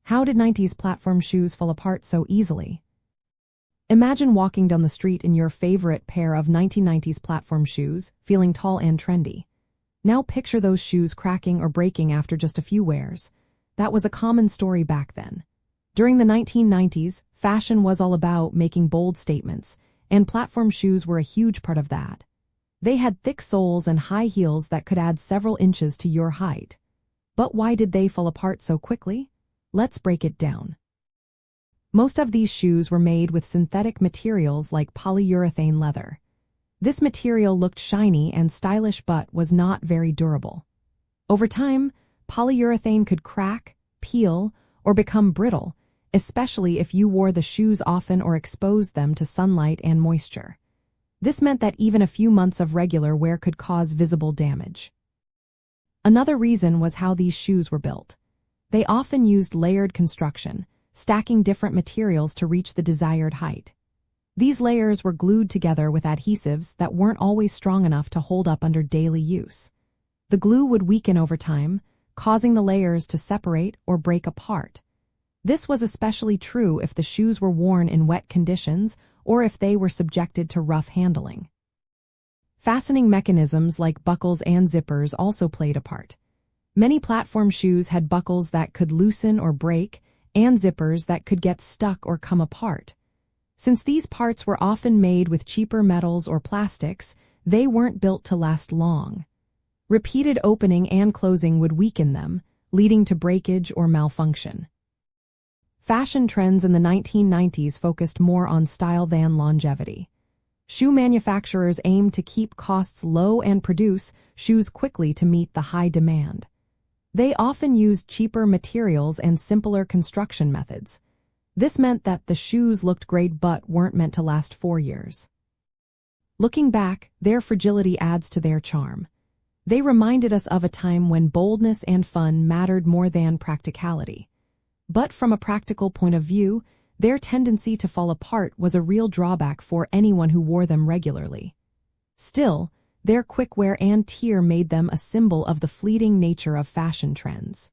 How did 90s platform shoes fall apart so easily? Imagine walking down the street in your favorite pair of 1990s platform shoes, feeling tall and trendy. Now picture those shoes cracking or breaking after just a few wears. That was a common story back then. During the 1990s, fashion was all about making bold statements, and platform shoes were a huge part of that. They had thick soles and high heels that could add several inches to your height. But why did they fall apart so quickly? Let's break it down. Most of these shoes were made with synthetic materials like polyurethane leather. This material looked shiny and stylish but was not very durable. Over time, polyurethane could crack, peel, or become brittle, especially if you wore the shoes often or exposed them to sunlight and moisture. This meant that even a few months of regular wear could cause visible damage. Another reason was how these shoes were built. They often used layered construction, stacking different materials to reach the desired height. These layers were glued together with adhesives that weren't always strong enough to hold up under daily use. The glue would weaken over time, causing the layers to separate or break apart. This was especially true if the shoes were worn in wet conditions or if they were subjected to rough handling. Fastening mechanisms like buckles and zippers also played a part. Many platform shoes had buckles that could loosen or break, and zippers that could get stuck or come apart. Since these parts were often made with cheaper metals or plastics, they weren't built to last long. Repeated opening and closing would weaken them, leading to breakage or malfunction. Fashion trends in the 1990s focused more on style than longevity. Shoe manufacturers aimed to keep costs low and produce shoes quickly to meet the high demand. They often used cheaper materials and simpler construction methods. This meant that the shoes looked great but weren't meant to last 4 years. Looking back, their fragility adds to their charm. They reminded us of a time when boldness and fun mattered more than practicality. But from a practical point of view, their tendency to fall apart was a real drawback for anyone who wore them regularly. Still, their quick wear and tear made them a symbol of the fleeting nature of fashion trends.